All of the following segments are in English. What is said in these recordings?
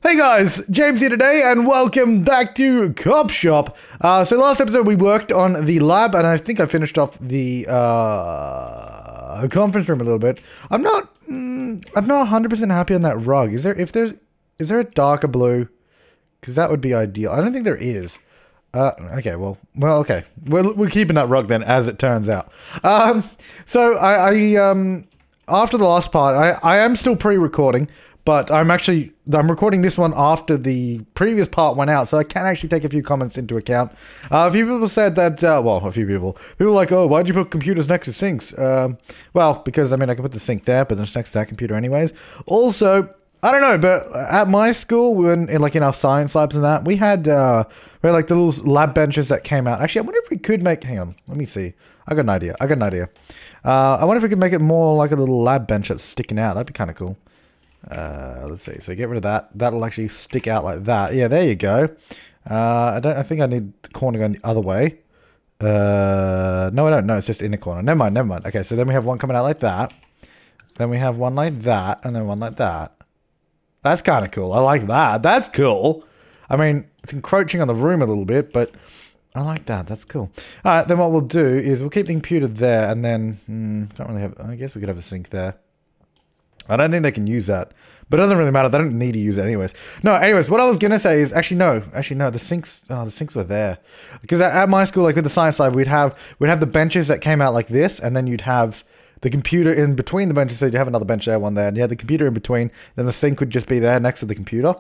Hey guys, James here today, and welcome back to Cop Shop. So last episode we worked on the lab, and I think I finished off the conference room a little bit. I'm not 100% happy on that rug. Is there a darker blue? Because that would be ideal. I don't think there is. Okay, okay. We're keeping that rug then, as it turns out. So after the last part, I am still pre-recording. But I'm recording this one after the previous part went out, so I can actually take a few comments into account. A few people said that, a few people were like, oh, why'd you put computers next to sinks? Well, because, I mean, I can put the sink there, but it's next to that computer anyways. Also, I don't know, but at my school, when in our science labs and that, we had like the little lab benches that came out. Actually, I wonder if we could make, hang on, let me see. I got an idea. I wonder if we could make it more like a little lab bench that's sticking out. That'd be kind of cool. Let's see. So get rid of that. That'll actually stick out like that. Yeah, there you go. I think I need the corner going the other way. No, I don't. No, it's just in the corner. Never mind. Okay, so then we have one coming out like that. Then we have one like that, and then one like that. That's kind of cool. I like that. That's cool. I mean, it's encroaching on the room a little bit, but I like that. That's cool. All right, then what we'll do is we'll keep the computer there, and then can't really have. I guess we could have a sink there. I don't think they can use that, but it doesn't really matter. They don't need to use it anyways. No, anyways, what I was gonna say is actually no. The sinks were there because at my school, like with the science lab, we'd have the benches that came out like this, and then you'd have the computer in between the benches. So you'd have another bench there, one there, and you had the computer in between. Then the sink would just be there next to the computer.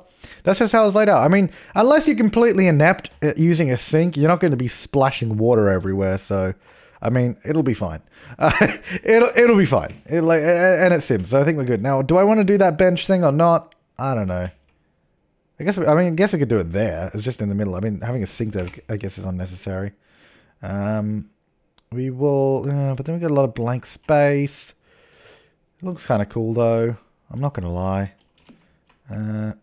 That's just how it was laid out. I mean, unless you're completely inept at using a sink, you're not going to be splashing water everywhere. So. I mean, it'll be fine. It'll be fine. And it's Sims, so I think we're good. Now, do I want to do that bench thing or not? I don't know. I guess we could do it there. It's just in the middle. I mean, having a sink there, I guess, is unnecessary. We will, but then we got a lot of blank space. It looks kind of cool, though. I'm not going to lie. Well,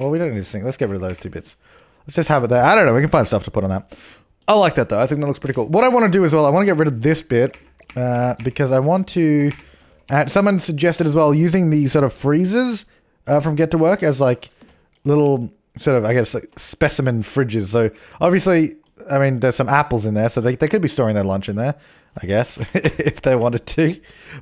we don't need a sink. Let's get rid of those two bits. Let's just have it there. I don't know. We can find stuff to put on that. I like that though. I think that looks pretty cool. What I want to do as well, I want to get rid of this bit because I want to. Someone suggested as well using these sort of freezers from Get to Work as like little sort of, I guess, like specimen fridges. So obviously, I mean, there's some apples in there, so they could be storing their lunch in there, I guess, if they wanted to.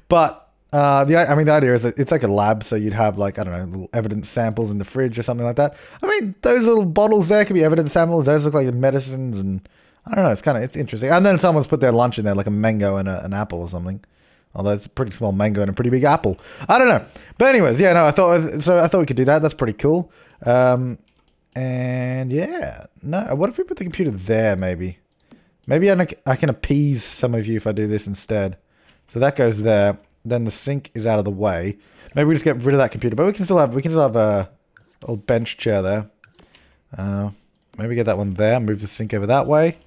But the idea is that it's like a lab, so you'd have like, I don't know, little evidence samples in the fridge or something like that. I mean, those little bottles there could be evidence samples. Those look like medicines and. I don't know, it's interesting. And then someone's put their lunch in there, like a mango and an apple or something. Although it's a pretty small mango and a pretty big apple. I don't know. But anyways, yeah, no, I thought we could do that. That's pretty cool. And yeah, no, what if we put the computer there, maybe? Maybe I can appease some of you if I do this instead. So that goes there. Then the sink is out of the way. Maybe we just get rid of that computer. But we can still have a old bench chair there. Maybe get that one there. Move the sink over that way.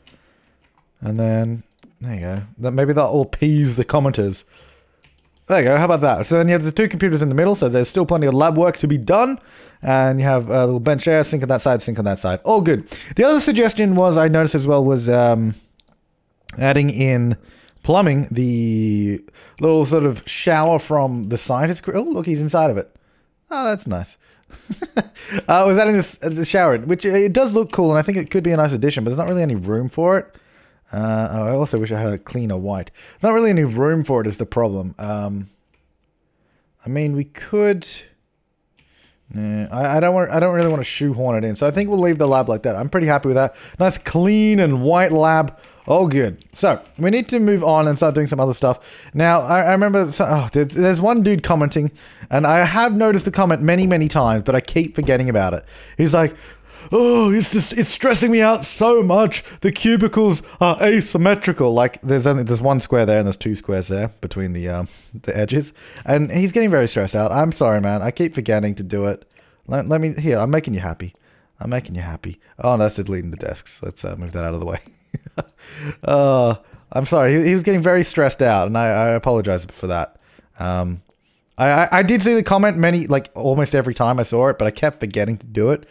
And then, there you go. Maybe that'll appease the commenters. There you go, how about that? So then you have the two computers in the middle, so there's still plenty of lab work to be done. And you have a little bench there, sink on that side, sink on that side. All good. The other suggestion was, I noticed as well, was adding in plumbing, the little sort of shower from the scientist. Oh, look, he's inside of it. Oh, that's nice. Was adding this shower, which it does look cool, and I think it could be a nice addition, but there's not really any room for it. I also wish I had a cleaner white. There's not really any room for it is the problem. I mean, we could. I don't really want to shoehorn it in, so I think we'll leave the lab like that. I'm pretty happy with that. Nice, clean and white lab. All good. So we need to move on and start doing some other stuff. Now, I remember there's one dude commenting, and I have noticed the comment many times, but I keep forgetting about it. He's like, oh, it's stressing me out so much. The cubicles are asymmetrical. Like there's one square there and there's two squares there between the edges, and he's getting very stressed out. I'm sorry, man. I keep forgetting to do it. Let me here. I'm making you happy. Oh, that's deleting the desks. Let's move that out of the way. I'm sorry. He was getting very stressed out, and I apologize for that. I did see the comment almost every time I saw it, but I kept forgetting to do it.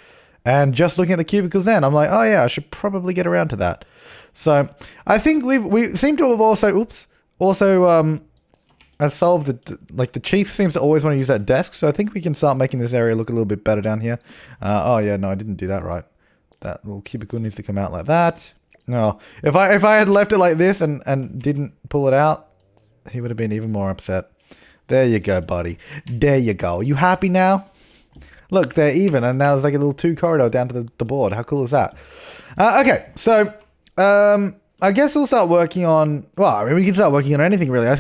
And just looking at the cubicles then, I'm like, oh yeah, I should probably get around to that. So I think we seem to have also I've solved like the chief seems to always want to use that desk, so I think we can start making this area look a little bit better down here. Oh yeah, no, I didn't do that right. That little cubicle needs to come out like that. No, if I had left it like this and didn't pull it out, he would have been even more upset. There you go, buddy. There you go. You happy now? Look, they're even, and now there's like a little 2 corridor down to the board. How cool is that? Okay, so I guess we'll start working on. Well, I mean, we can start working on anything really. I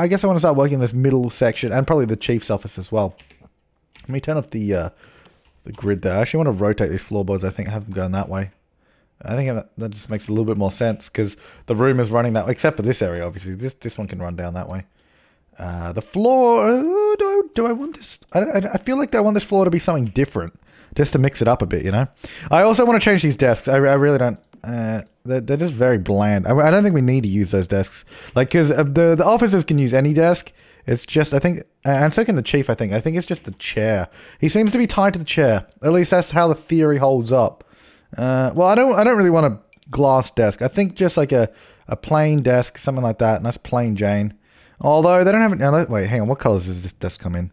guess I want to start working on this middle section and probably the chief's office as well. Let me turn off the grid there. I actually want to rotate these floorboards. I think I have them going that way. I think that just makes a little bit more sense because the room is running that way, except for this area. Obviously, this one can run down that way. The floor. Do I want this? I feel like I want this floor to be something different, just to mix it up a bit. You know. I also want to change these desks. I really don't. They're just very bland. I don't think we need to use those desks. Like, because the officers can use any desk. It's just, I think, and so can the chief, I think. I think it's just the chair. He seems to be tied to the chair. At least that's how the theory holds up. Well, I don't really want a glass desk. I think just like a plain desk, something like that. And that's plain Jane. Although they don't have it. Now, wait, hang on. What colors does this desk come in?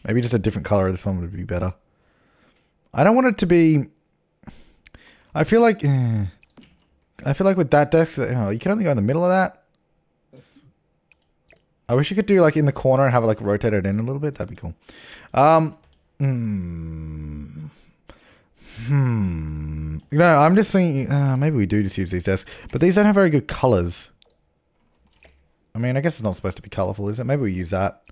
Maybe just a different color. This one would be better. I don't want it to be. I feel like with that desk, you can only go in the middle of that. I wish you could do like in the corner and have it like rotated in a little bit. That'd be cool. You know, I'm just thinking, maybe we do just use these desks, but these don't have very good colors. I mean, I guess it's not supposed to be colorful, is it? Maybe we use that.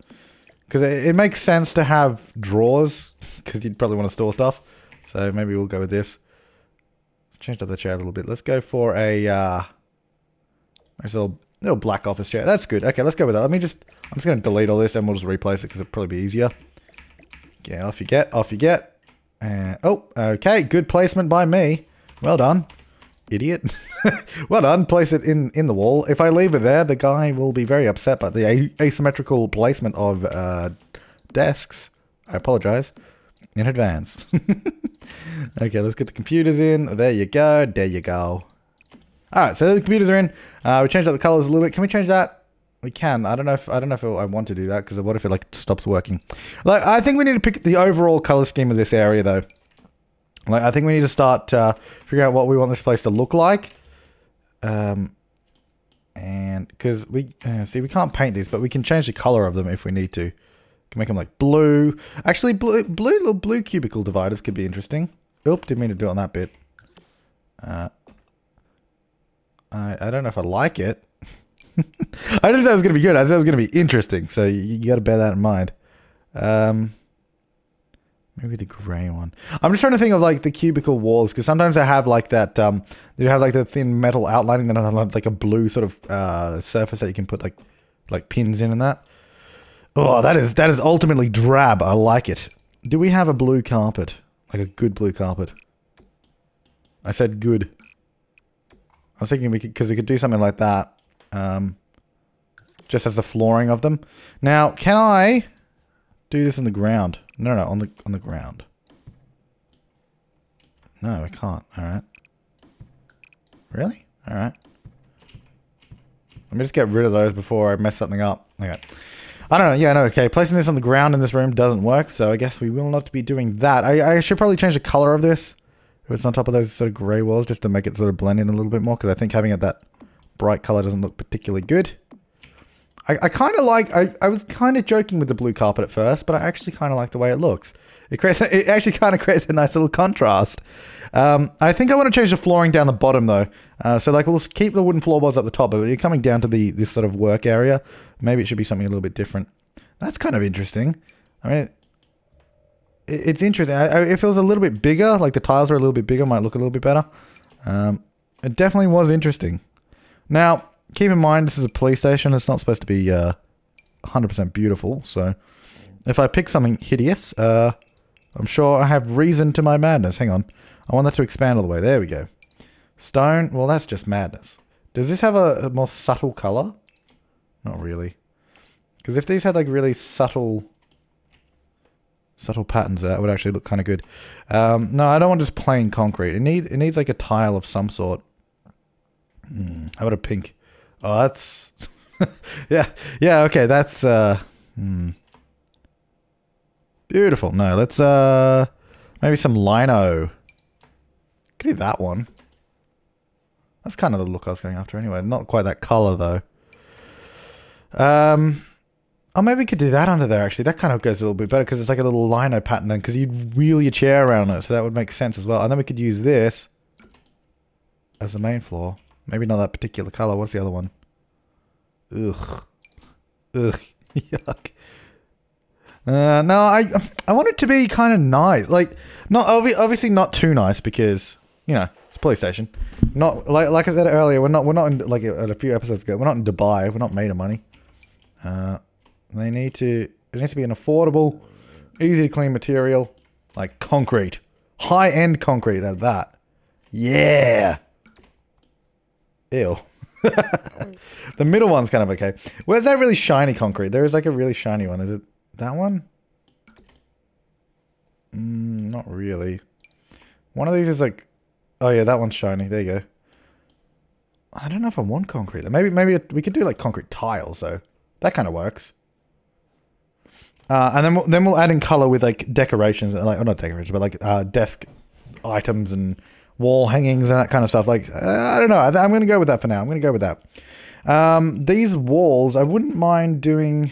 Because it makes sense to have drawers, because you'd probably want to store stuff. So maybe we'll go with this. Let's change up the chair a little bit. Let's go for a nice little black office chair. That's good. Okay, let's go with that. I'm just going to delete all this and we'll just replace it because it'll probably be easier. Yeah, off you get, off you get. Oh, okay, good placement by me. Well done, idiot. Well done, place it in the wall. If I leave it there, the guy will be very upset by the asymmetrical placement of desks. I apologize in advance. Okay, let's get the computers in. There you go, there you go. Alright, so the computers are in. We changed up the colors a little bit. Can we change that? We can. I don't know if I want to do that because what if it like stops working? Like, I think we need to pick the overall color scheme of this area though. Like, I think we need to start figuring out what we want this place to look like. And because we see, we can't paint these, but we can change the color of them if we need to. We can make them like blue. Actually, little blue cubicle dividers could be interesting. Oop, didn't mean to do it on that bit. I don't know if I like it. I didn't say it was going to be good. I said it was going to be interesting. So you got to bear that in mind. Maybe the grey one. I'm just trying to think of like the cubicle walls because sometimes they have like that. They have like the thin metal outlining, then have like a blue sort of surface that you can put like pins in and that. Oh, that is ultimately drab. I like it. Do we have a blue carpet? Like a good blue carpet? I said good. I was thinking we could do something like that. Just as the flooring of them. Now, can I do this on the ground? No, on the ground. No, I can't. Alright. Really? Alright. Let me just get rid of those before I mess something up. Okay. I don't know. Yeah, no, okay. Placing this on the ground in this room doesn't work, so I guess we will not be doing that. I should probably change the color of this. If it's on top of those sort of grey walls, just to make it sort of blend in a little bit more, because I think having it that bright color doesn't look particularly good. I kind of like, I was kind of joking with the blue carpet at first, but I actually kind of like the way it looks. It actually kind of creates a nice little contrast. I think I want to change the flooring down the bottom though. So like we'll keep the wooden floorboards up the top, but you're coming down to this sort of work area. Maybe it should be something a little bit different. That's kind of interesting. I mean, it's interesting. It feels a little bit bigger, like the tiles are a little bit bigger, might look a little bit better. It definitely was interesting. Now, keep in mind, this is a police station. It's not supposed to be 100% beautiful. So, if I pick something hideous, I'm sure I have reason to my madness. Hang on. I want that to expand all the way. There we go. Stone. Well, that's just madness. Does this have a more subtle color? Not really. Because if these had like really subtle patterns, that would actually look kind of good. No, I don't want just plain concrete. It needs like a tile of some sort. How about a pink? Oh, that's Yeah, yeah, okay, that's, beautiful. No, let's, maybe some lino. Could do that one. That's kind of the look I was going after anyway. Not quite that color, though. Oh, maybe we could do that under there, actually. That kind of goes a little bit better, because it's like a little lino pattern then, because you'd wheel your chair around it, so that would make sense as well. And then we could use this as the main floor. Maybe not that particular color. What's the other one? Ugh. Ugh. Yuck. No, I want it to be kind of nice. Like, not obviously not too nice, because, you know, it's a police station. Not, like I said earlier, we're not in, like a few episodes ago, we're not in Dubai. We're not made of money. It needs to be an affordable, easy to clean material, like concrete. High-end concrete at that. Yeah! Ew. The middle one's kind of okay. Where's that really shiny concrete? There is like a really shiny one. Is it that one? Not really. One of these is like... Oh yeah, that one's shiny. There you go. I don't know if I want concrete. Maybe we could do like concrete tiles, so that kind of works. And then we'll add in color with like decorations, like, or not decorations, but like desk items and wall hangings and that kind of stuff. Like, I don't know. I'm going to go with that for now. I'm going to go with that. These walls, I wouldn't mind doing,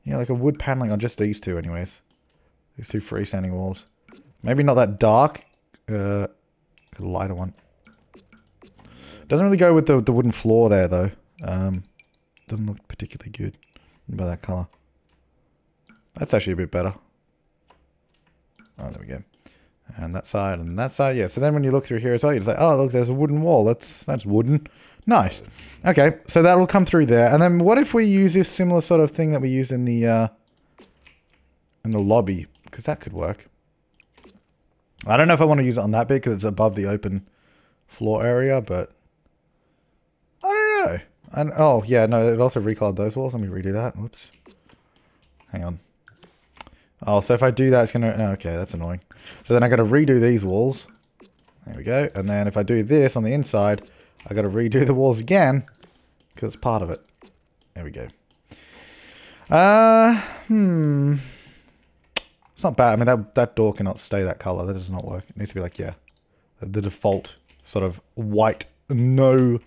yeah, like a wood paneling on just these two anyways. These two freestanding walls. Maybe not that dark. A lighter one. Doesn't really go with the wooden floor there though. Doesn't look particularly good by that color. That's actually a bit better. Oh, there we go. And that side and that side. Yeah, so then when you look through here as well, you're just like, oh, look, there's a wooden wall. That's wooden. Nice. Okay, so that will come through there. And then what if we use this similar sort of thing that we used in the lobby? Because that could work. I don't know if I want to use it on that bit because it's above the open floor area, but I don't know. And oh, yeah, no, it also recolored those walls. Let me redo that. Whoops. Hang on. Oh, so if I do that, it's going to... Okay, that's annoying. So then I got to redo these walls. There we go. And then if I do this on the inside, I got to redo the walls again because it's part of it. There we go. It's not bad. I mean, that door cannot stay that color. That does not work. It needs to be like, yeah, the default sort of white, no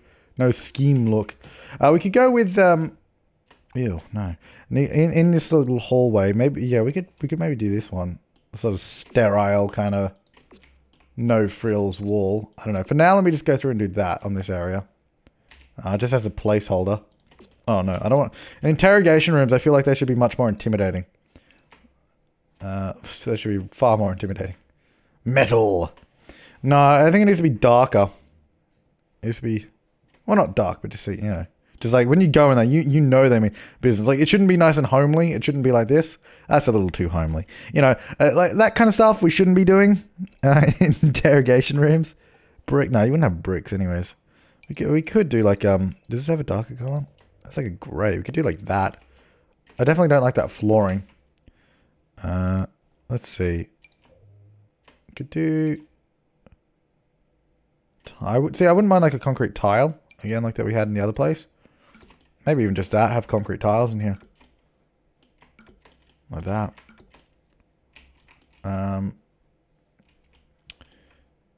scheme look. We could go with... Ew, no. In this little hallway, maybe, yeah, we could maybe do this one. Sort of sterile kind of no frills wall. I don't know. For now, let me just go through and do that on this area. Just as a placeholder. Oh, no, I don't want... In interrogation rooms, I feel like they should be much more intimidating. So they should be far more intimidating. Metal! No, I think it needs to be darker. It needs to be... Well, not dark, but just, you know... Just like when you go in there, you know they mean business. Like it shouldn't be nice and homely. It shouldn't be like this. That's a little too homely. You know, like that kind of stuff we shouldn't be doing in interrogation rooms. Brick? No, you wouldn't have bricks anyways. We could do like does this have a darker color? It's like a gray. We could do like that. I definitely don't like that flooring. Let's see. We could do. I wouldn't mind like a concrete tile again, like that we had in the other place. Maybe even just that, have concrete tiles in here. Like that.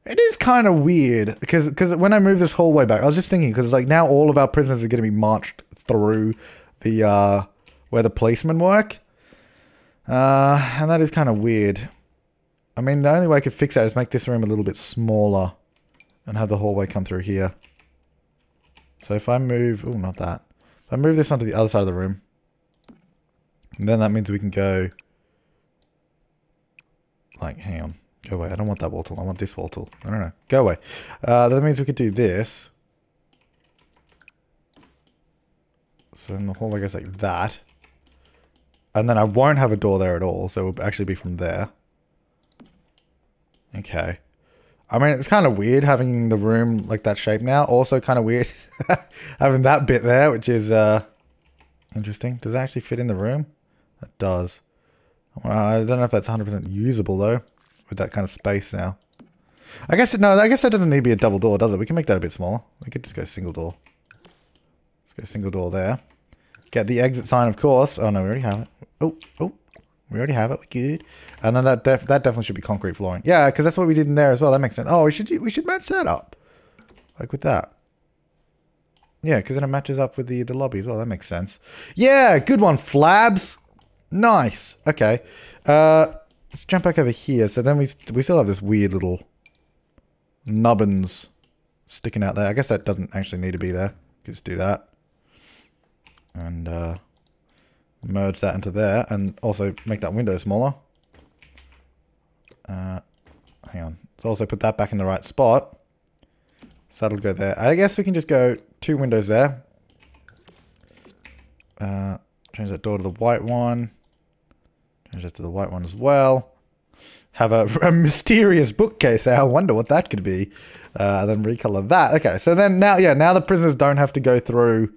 It is kind of weird, because when I move this hallway back, I was just thinking, because it's like now all of our prisoners are going to be marched through the, where the policemen work. And that is kind of weird. I mean, the only way I could fix that is make this room a little bit smaller and have the hallway come through here. So if I move... Oh, not that. If I move this onto the other side of the room, and then that means we can go... Like, hang on. Go away. I don't want that wall tool. I want this wall tool. No. Go away. That means we could do this. So then the hallway goes like that. And then I won't have a door there at all, so it will actually be from there. Okay. I mean, it's kind of weird having the room like that shape now. Also kind of weird having that bit there, which is interesting. Does it actually fit in the room? It does. I don't know if that's 100% usable though, with that kind of space now. I guess that doesn't need to be a double door, does it? We can make that a bit smaller. We could just go single door. go single door there. Get the exit sign, of course. Oh no, we already have it. Oh, we already have it. We're good. And then that definitely should be concrete flooring. Yeah, because that's what we did in there as well. That makes sense. Oh, we should match that up, like with that. Yeah, because then it matches up with the lobby as well. That makes sense. Yeah, good one, Flabs. Nice. Okay. Let's jump back over here. So then we still have this weird little nubbins sticking out there. I guess that doesn't actually need to be there. Just do that. And merge that into there. And also make that window smaller. Hang on. Let's also put that back in the right spot. So that'll go there. I guess we can just go 2 windows there. Change that door to the white one. Change that to the white one as well. Have a mysterious bookcase. I wonder what that could be. Then recolor that. Okay, so then now, yeah, now the prisoners don't have to go through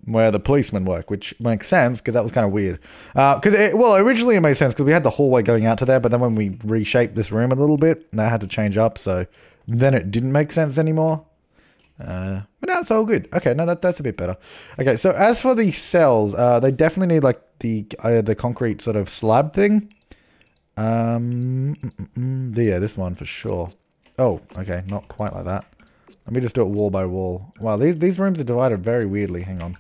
where the policemen work, which makes sense because that was kind of weird. Well, originally it made sense because we had the hallway going out to there, but then when we reshaped this room a little bit, that had to change up, so then it didn't make sense anymore. But now it's all good. Okay, no, that's a bit better. Okay, so as for the cells, they definitely need like the concrete sort of slab thing. Yeah, this one for sure. Oh, okay, not quite like that. Let me just do it wall by wall. Wow, these rooms are divided very weirdly. Hang on.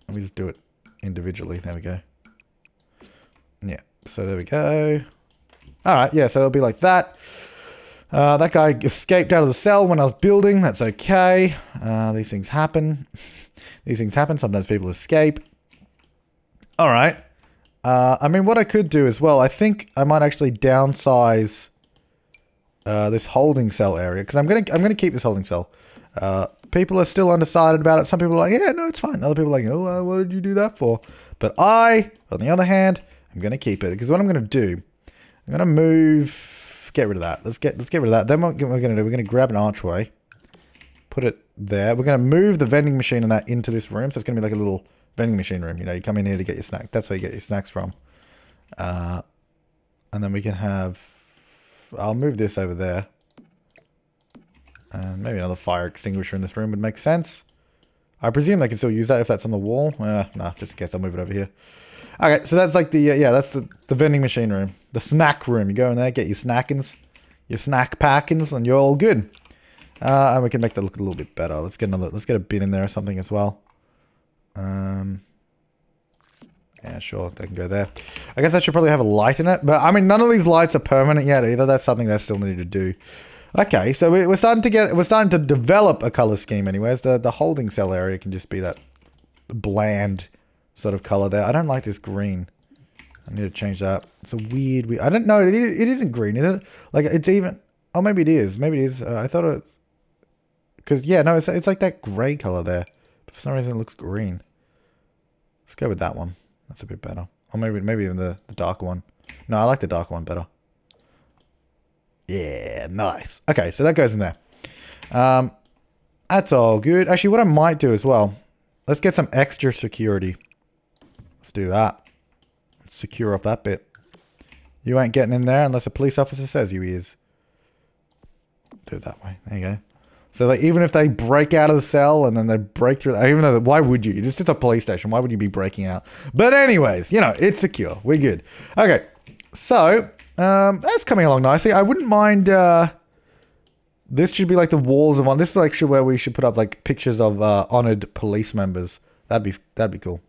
Let me just do it individually. There we go. Yeah, so there we go. Alright, yeah, so it'll be like that. That guy escaped out of the cell when I was building. That's okay. These things happen. These things happen. Sometimes people escape. Alright. I mean, what I could do as well, I think I might actually downsize this holding cell area, because I'm gonna keep this holding cell. People are still undecided about it. Some people are like, yeah, no, it's fine. Other people are like, oh, what did you do that for? But I, on the other hand, I'm gonna keep it, because what I'm gonna do, I'm gonna move, get rid of that. Let's get rid of that. Then what we're gonna do, we're gonna grab an archway, put it there. We're gonna move the vending machine and that into this room, so it's gonna be like a little vending machine room. You know, you come in here to get your snack. That's where you get your snacks from. And then we can have, I'll move this over there. And maybe another fire extinguisher in this room would make sense. I presume they can still use that if that's on the wall. Nah, just in case, I'll move it over here. Okay, so that's like the, yeah, that's the vending machine room. The snack room. You go in there, get your snackings, your snack packings, and you're all good. And we can make that look a little bit better. Let's get a bin in there or something as well. Yeah, sure, they can go there. I guess I should probably have a light in it, but I mean, none of these lights are permanent yet either. That's something they still need to do. Okay, so we're starting to develop a color scheme anyways. The holding cell area can just be that bland sort of color there. I don't like this green. I need to change that. It's a weird, I don't know, it isn't green, is it? Like, it's even, oh, maybe it is. Maybe it is. I thought it was, because, yeah, no, it's like that gray color there. But for some reason it looks green. Let's go with that one. That's a bit better. Or maybe even the darker one. No, I like the darker one better. Yeah, nice. Okay, so that goes in there. That's all good. Actually, what I might do as well, let's get some extra security. Let's do that. Let's secure off that bit. You ain't getting in there unless a police officer says you is. Do it that way. There you go. So like, even if they break out of the cell and then they break through, even though, why would you? It's just a police station. Why would you be breaking out? But anyways, you know, it's secure. We're good. Okay, so that's coming along nicely. I wouldn't mind. This should be like the walls of one. This is actually where we should put up like pictures of honored police members. That'd be cool.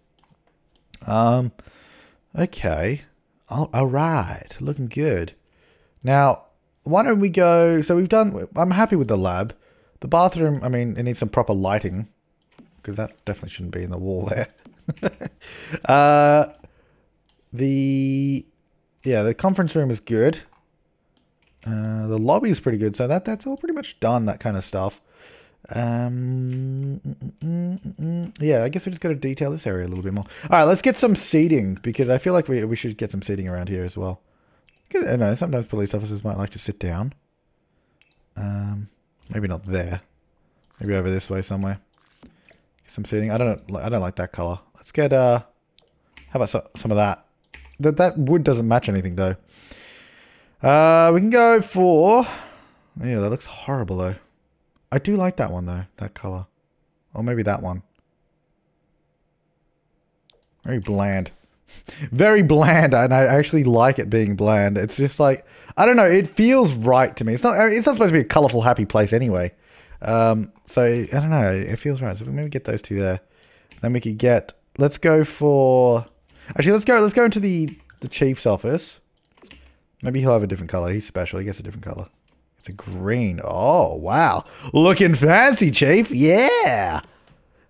Okay. All right. Looking good. Now, why don't we go? So we've done. I'm happy with the lab. The bathroom, I mean, it needs some proper lighting, because that definitely shouldn't be in the wall there. The conference room is good. The lobby is pretty good, so that's all pretty much done, that kind of stuff. Yeah, I guess we just got to detail this area a little bit more. All right, let's get some seating, because I feel like we should get some seating around here as well. I don't know, sometimes police officers might like to sit down. Maybe not there. Maybe over this way somewhere. Get some seating. I don't like that color. Let's get how about some of that? That wood doesn't match anything though. We can go for, yeah, that looks horrible though. I do like that one though, that color. Or maybe that one. Very bland. Very bland, and I actually like it being bland. It's just like, I don't know, it feels right to me. It's not supposed to be a colourful, happy place anyway. So, I don't know, it feels right. So maybe get those two there. Then we could get, let's go for, actually let's go into the chief's office. Maybe he'll have a different colour. He's special, he gets a different colour. It's a green. Oh, wow. Looking fancy, chief. Yeah.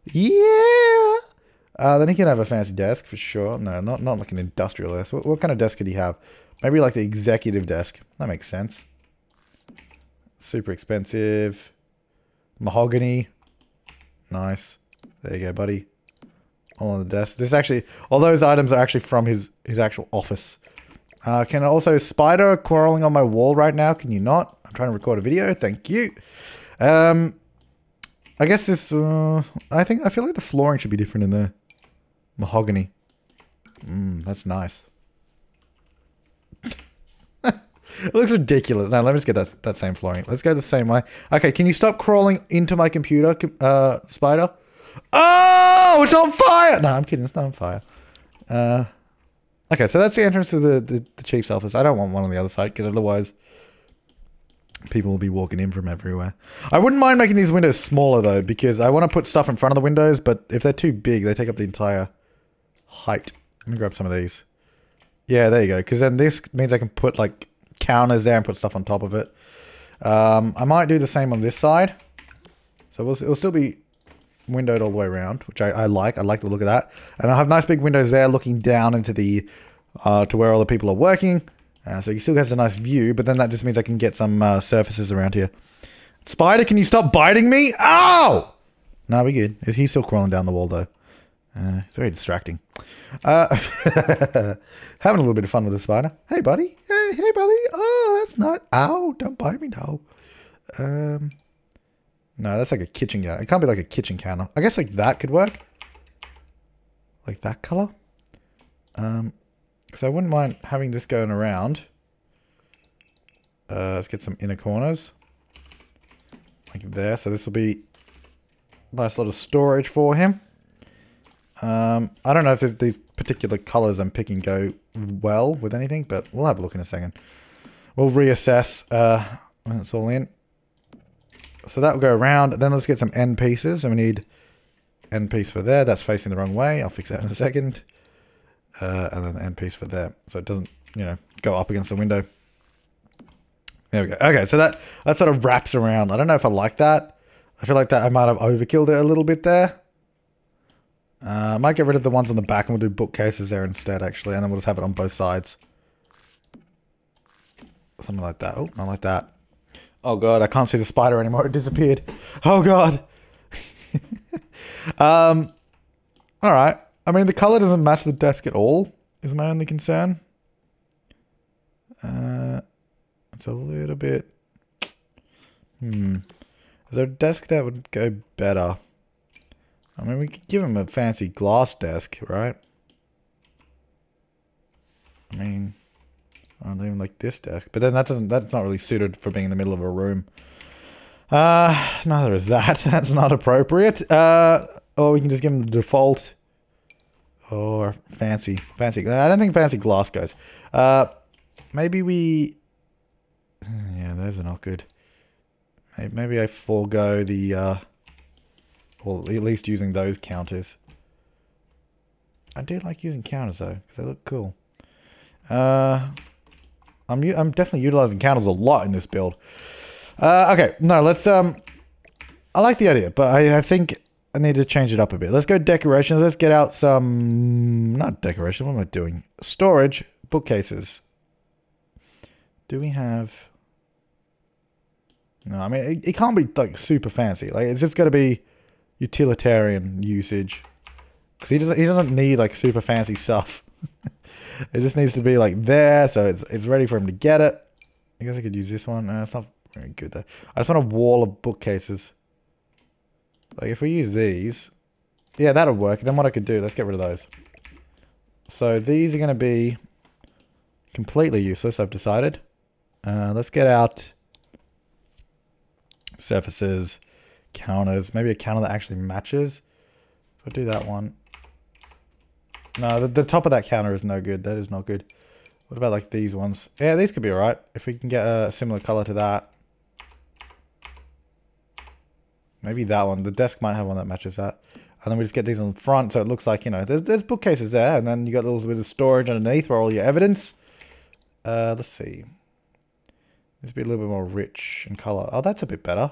Yeah. Then he can have a fancy desk for sure. No, not like an industrial desk. What kind of desk could he have? Maybe like the executive desk. That makes sense. Super expensive. Mahogany. Nice. There you go, buddy. All on the desk. This actually, all those items are actually from his actual office. Can also spider crawling on my wall right now? Can you not? I'm trying to record a video. Thank you. I guess this. I feel like the flooring should be different in there. Mahogany. That's nice. It looks ridiculous. Now, let me just get that same flooring. Let's go the same way. Okay, can you stop crawling into my computer, spider? Oh, it's on fire! No, I'm kidding. It's not on fire. Okay, so that's the entrance to the chief's office. I don't want one on the other side, because otherwise people will be walking in from everywhere. I wouldn't mind making these windows smaller, though, because I want to put stuff in front of the windows, but if they're too big, they take up the entire height. Let me grab some of these. Yeah, there you go. Because then this means I can put like counters there and put stuff on top of it. I might do the same on this side. So it'll still be windowed all the way around, which I like. I like the look of that. And I'll have nice big windows there looking down into the to where all the people are working. So he still has a nice view, but then that just means I can get some surfaces around here. Spider, can you stop biting me? Ow! No, we're good. He's still crawling down the wall though. It's very distracting. Having a little bit of fun with the spider. Hey, buddy. Hey, buddy. Oh, that's not... Ow, don't bite me, no. No, that's like a kitchen counter. It can't be like a kitchen counter. I guess like that could work. Like that color. Because I wouldn't mind having this going around. Let's get some inner corners. Like there. So this will be a nice lot of storage for him. I don't know if these particular colors I'm picking go well with anything, but we'll have a look in a second. We'll reassess when it's all in. So that will go around. Then let's get some end pieces. And we need end piece for there. That's facing the wrong way. I'll fix that in a second. And then the end piece for there. So it doesn't, you know, go up against the window. There we go. Okay, so that sort of wraps around. I don't know if I like that. I feel like that I might have overkilled it a little bit there. I might get rid of the ones on the back and we'll do bookcases there instead, actually. And then we'll just have it on both sides. Something like that. Oh, not like that. Oh, God, I can't see the spider anymore. It disappeared. Oh, God. All right. I mean, the color doesn't match the desk at all, is my only concern. It's a little bit... Is there a desk that would go better? I mean, we could give him a fancy glass desk, right? I mean, I don't even like this desk. But then that's not really suited for being in the middle of a room. Neither is that. That's not appropriate. Or we can just give him the default. Or fancy. I don't think fancy glass goes. Maybe we... Yeah, those are not good. Maybe I forego the... Or at least using those counters. I do like using counters though, because they look cool. I'm definitely utilizing counters a lot in this build. Okay, no, let's I like the idea, but I think I need to change it up a bit. Let's go decorations. Let's get out some, not decoration, what am I doing? Storage, bookcases. Do we have... No, I mean, it can't be like super fancy. Like, it's just got to be utilitarian usage, because he doesn't need like super fancy stuff. It just needs to be like there, so it's ready for him to get it. I guess I could use this one. It's not very good though. I just want a wall of bookcases. Like if we use these, yeah, that'll work. Then what I could do, let's get rid of those. So these are going to be completely useless, I've decided. Let's get out surfaces, counters. Maybe a counter that actually matches. If I do that one. No, the top of that counter is no good. That is not good. What about like these ones? Yeah, these could be alright. If we can get a similar color to that. Maybe that one. The desk might have one that matches that. And then we just get these on the front so it looks like, you know, there's bookcases there. And then you got a little bit of storage underneath for all your evidence. Let's see. This be a little bit more rich in color. Oh, that's a bit better.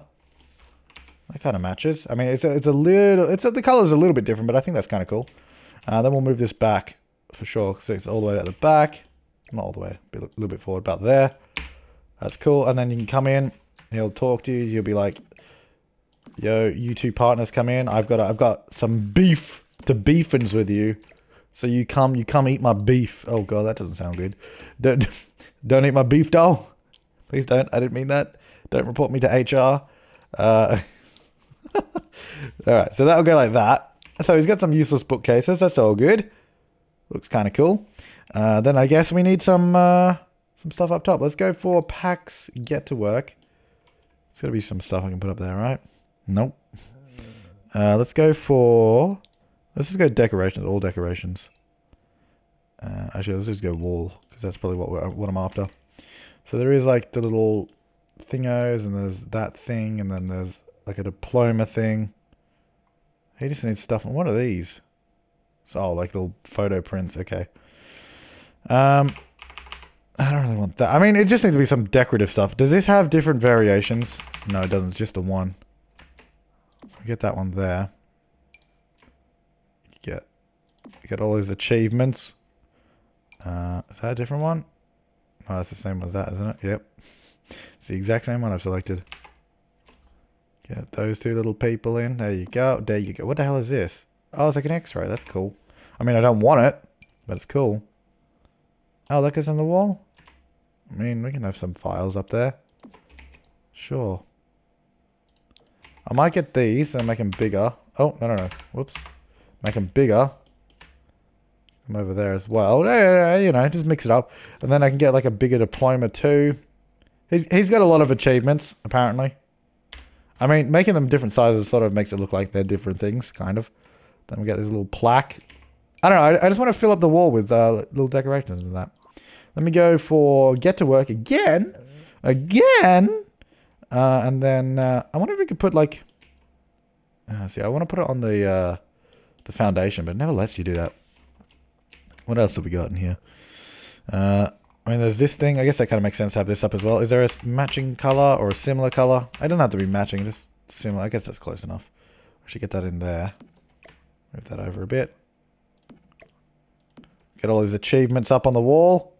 That kind of matches. I mean, the color's a little bit different, but I think that's kind of cool. Then we'll move this back for sure. So it's all the way at the back. Not all the way, a little bit forward, about there. That's cool. And then you can come in. He'll talk to you. You'll be like, yo, you two partners come in. I've got some beef to beefins with you. So you come eat my beef. Oh god, that doesn't sound good. Don't eat my beef, doll. Please don't. I didn't mean that. Don't report me to HR. Alright, so that'll go like that. So he's got some useless bookcases. That's all good. Looks kind of cool. Then I guess we need some stuff up top. Let's go for packs get to work. There's got to be some stuff I can put up there, right? Nope. Let's go for... Let's just go decorations, all decorations. Actually, let's just go wall, because that's probably what I'm after. So there is like the little thingos, and there's that thing, and then there's like a diploma thing. He just needs stuff. What are these? Oh, like little photo prints. Okay. I don't really want that. I mean, it just needs to be some decorative stuff. Does this have different variations? No, it doesn't. It's just the one. Get that one there. You get all these achievements. Is that a different one? Oh, that's the same as that, isn't it? Yep. It's the exact same one I've selected. Get those two little people in. There you go. There you go. What the hell is this? Oh, it's like an X-ray. That's cool. I mean, I don't want it, but it's cool. Oh, that goes on the wall? I mean, we can have some files up there. Sure. I might get these and make them bigger. Oh, no. Whoops. Make them bigger. Come over there as well. You know, just mix it up. And then I can get like a bigger diploma too. He's got a lot of achievements, apparently. I mean, making them different sizes sort of makes it look like they're different things, kind of. Then we get this little plaque. I don't know, I just want to fill up the wall with little decorations and that. Let me go for get to work again. Again! And then, I wonder if we could put like... see, I want to put it on the foundation, but it never lets you do that. What else have we got in here? I mean, there's this thing. I guess that kind of makes sense to have this up as well. Is there a matching color or a similar color? It doesn't have to be matching, just similar. I guess that's close enough. I should get that in there. Move that over a bit. Get all these achievements up on the wall.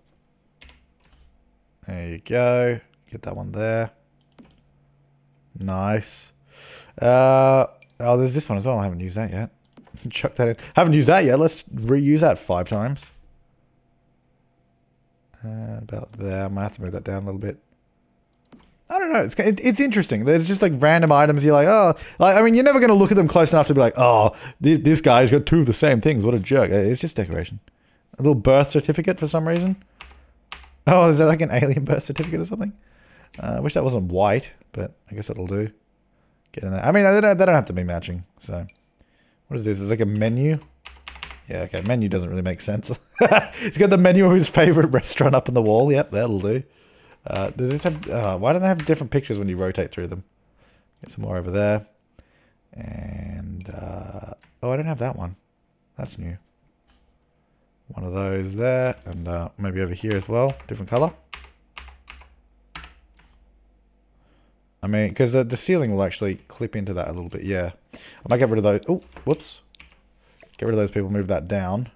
There you go. Get that one there. Nice. Oh, there's this one as well. I haven't used that yet. Chuck that in. Haven't used that yet. Let's reuse that 5 times. About there. I might have to move that down a little bit. I don't know. It's interesting. There's just like random items. You're like, oh, like, I mean, you're never going to look at them close enough to be like, oh, this guy's got 2 of the same things. What a jerk. It's just decoration. A little birth certificate for some reason. Oh, is that like an alien birth certificate or something? I wish that wasn't white, but I guess it'll do. Get in there. I mean, they don't have to be matching. So, what is this? It's like a menu. Yeah, okay. Menu doesn't really make sense. It's got the menu of his favorite restaurant up on the wall. Yep, that'll do. Does this have... why don't they have different pictures when you rotate through them? Get some more over there. And... oh, I don't have that one. That's new. One of those there. And maybe over here as well. Different color. I mean, because the ceiling will actually clip into that a little bit. Yeah. I might get rid of those. Oh, whoops. Get rid of those people. Move that down.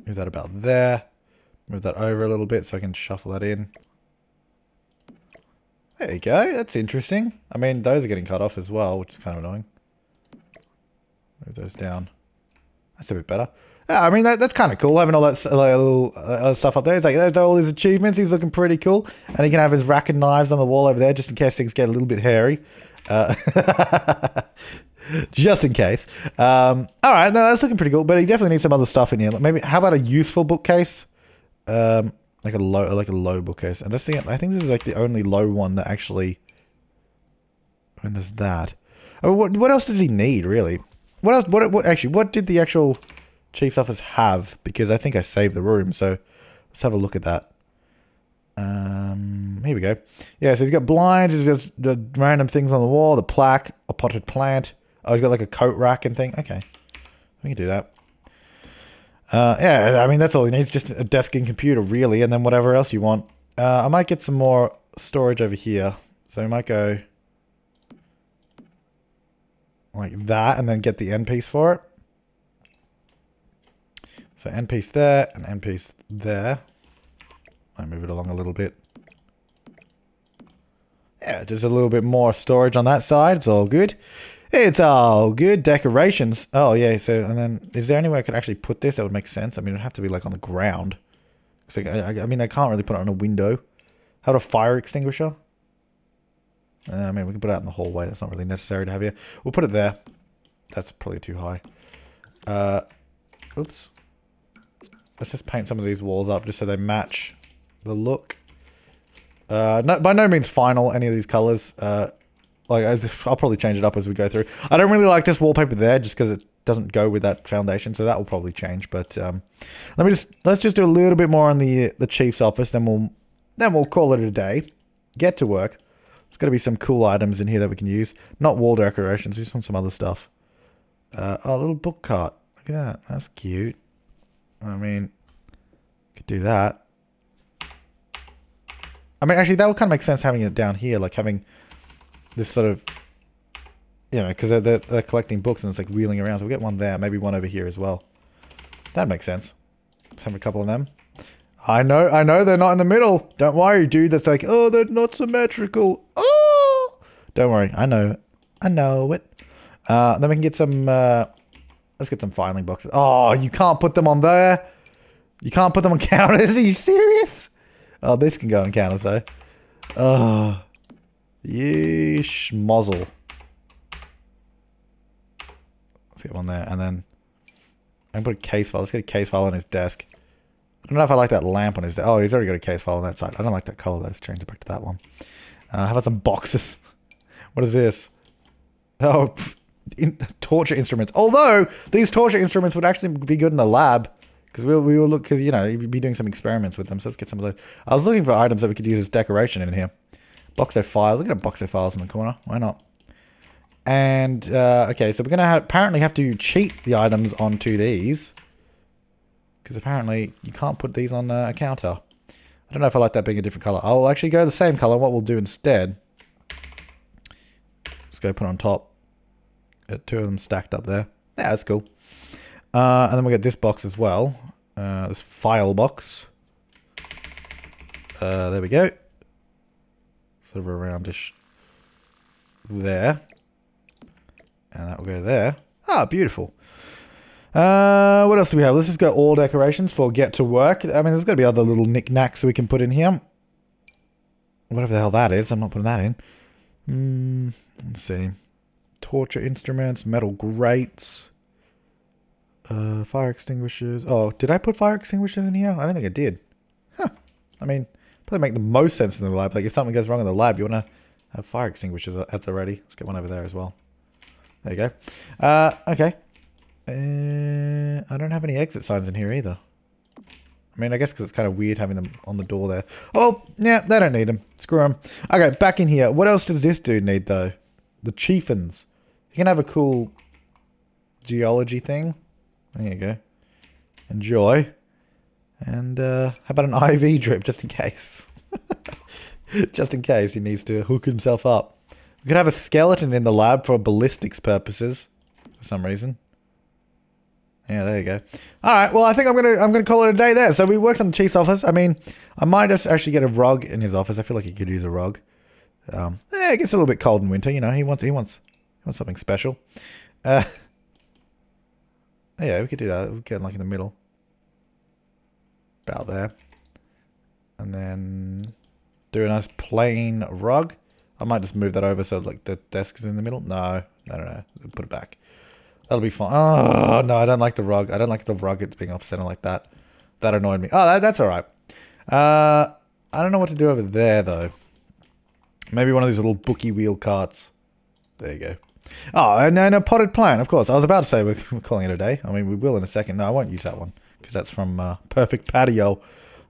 Move that about there. Move that over a little bit so I can shuffle that in. There you go. That's interesting. I mean, those are getting cut off as well, which is kind of annoying. Move those down. That's a bit better. Yeah, I mean, that's kind of cool, having all that little stuff up there. It's like, there's all his achievements. He's looking pretty cool. And he can have his rack and knives on the wall over there, just in case things get a little bit hairy. Just in case. Alright, no, that's looking pretty cool. But he definitely needs some other stuff in here. Maybe, how about a useful bookcase? Like a low bookcase. And I think this is like the only low one that actually... When there's that. I mean, what else does he need, really? What else? What did the actual chief's office have? Because I think I saved the room, so let's have a look at that. Here we go. Yeah, so he's got blinds, he's got the random things on the wall, the plaque, a potted plant. Oh, he's got like a coat rack and thing. Okay, we can do that. Yeah, I mean, that's all he needs. Just a desk and computer, really, and then whatever else you want. I might get some more storage over here. So we might go... like that, and then get the end piece for it. So end piece there, and end piece there. I move it along a little bit. Yeah, just a little bit more storage on that side. It's all good. It's all good. Decorations. Oh, yeah. So, and then, is there any way I could actually put this? That would make sense. I mean, it would have to be like on the ground. So, I mean, I can't really put it on a window. How about a fire extinguisher? I mean, we can put it out in the hallway. That's not really necessary to have here. We'll put it there. That's probably too high. Oops. Let's just paint some of these walls up just so they match the look. No, by no means final, any of these colors. Like, I'll probably change it up as we go through. I don't really like this wallpaper there just because it doesn't go with that foundation, so that will probably change. But let's just do a little bit more on the chief's office, then we'll call it a day. Get to work. There's got to be some cool items in here that we can use. Not wall decorations, we just want some other stuff. Oh, a little book cart. Look at that. That's cute. I mean, could do that. I mean, actually, that would kind of make sense having it down here, like having this sort of, you know, because they're collecting books and it's like wheeling around. So we'll get one there, maybe one over here as well. That makes sense. Let's have a couple of them. I know they're not in the middle. Don't worry, dude. That's like, oh, they're not symmetrical. Oh! Don't worry. I know it. Then we can get some, let's get some filing boxes. Oh, you can't put them on there. You can't put them on counters. Are you serious? Oh, this can go on counters, though. Oh. Yeesh. Muzzle. Let's get one there. And then I can put a case file. Let's get a case file on his desk. I don't know if I like that lamp on his desk. Oh, he's already got a case file on that side. I don't like that color. Let's change it back to that one. How about some boxes? What is this? Oh, torture instruments. Although, these torture instruments would actually be good in the lab. Because we will look, because, you know, you'd be doing some experiments with them. So let's get some of those. I was looking for items that we could use as decoration in here. Boxo file. Look at a Boxo files in the corner. Why not? And, okay, so we're going to apparently have to cheat the items onto these. Because apparently you can't put these on a counter. I don't know if I like that being a different color. I'll actually go the same color. What we'll do instead, let's go put on top. Got two of them stacked up there. Yeah, that's cool. And then we get this box as well. This file box. There we go. Sort of a roundish there. And that will go there. Ah, beautiful. What else do we have? Let's just go all decorations for get to work. I mean, there's got to be other little knickknacks that we can put in here. Whatever the hell that is. I'm not putting that in. Let's see. Torture instruments, metal grates. Fire extinguishers. Oh, did I put fire extinguishers in here? I don't think I did. Huh. I mean, probably make the most sense in the lab. Like, if something goes wrong in the lab, you want to have fire extinguishers at the ready. Let's get one over there as well. There you go. Okay. I don't have any exit signs in here either. I mean, I guess because it's kind of weird having them on the door there. Oh, yeah, they don't need them. Screw them. Okay, back in here. What else does this dude need, though? The chiefins. He can have a cool geology thing. There you go. Enjoy. And how about an IV drip, just in case? Just in case he needs to hook himself up. We could have a skeleton in the lab for ballistics purposes. For some reason. Yeah, there you go. Alright, well I think I'm gonna call it a day there. So we worked on the chief's office. I mean, I might just actually get a rug in his office. I feel like he could use a rug. It gets a little bit cold in winter, you know, he wants something special. Yeah, we could do that. We'll get like in the middle. About there. And then do a nice plain rug. I might just move that over so like the desk is in the middle. No. Put it back. That'll be fine. Oh, no, I don't like the rug. I don't like the rug it's being off center like that. That annoyed me. Oh, that's alright. I don't know what to do over there, though. Maybe one of these little bookie wheel carts. There you go. Oh, and a potted plant, of course. I was about to say we're calling it a day. I mean, we will in a second. No, I won't use that one. Because that's from Perfect Patio.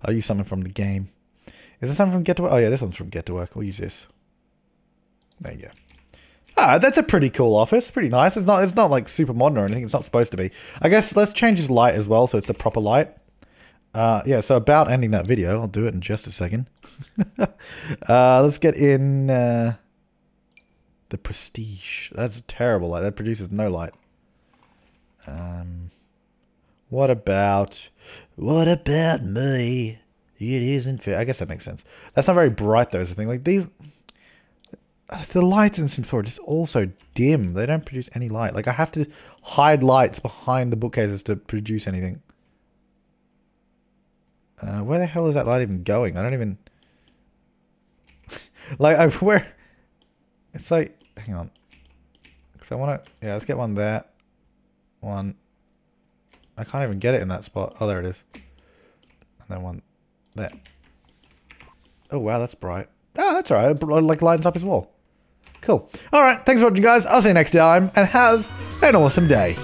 I'll use something from the game. Is this something from Get to Work? Oh, yeah, this one's from Get to Work. We'll use this. There you go. Ah, that's a pretty cool office. Pretty nice. It's not like super modern or anything. It's not supposed to be. I guess let's change his light as well so it's the proper light. Yeah, so about ending that video. I'll do it in just a second. Let's get in the Prestige. That's a terrible light. That produces no light. What about me? It isn't fair. I guess that makes sense. That's not very bright though, is the thing. Like these, the lights in Sims 4 are just all so dim. They don't produce any light. Like I have to hide lights behind the bookcases to produce anything. Where the hell is that light even going? I don't even... like, where... It's like... Hang on. Because I want to... Yeah, let's get one there. One. I can't even get it in that spot. Oh, there it is. And then one there. Oh, wow, that's bright. Oh, that's alright. It like lightens up his wall. Cool. Alright, thanks for watching, guys. I'll see you next time. And have an awesome day.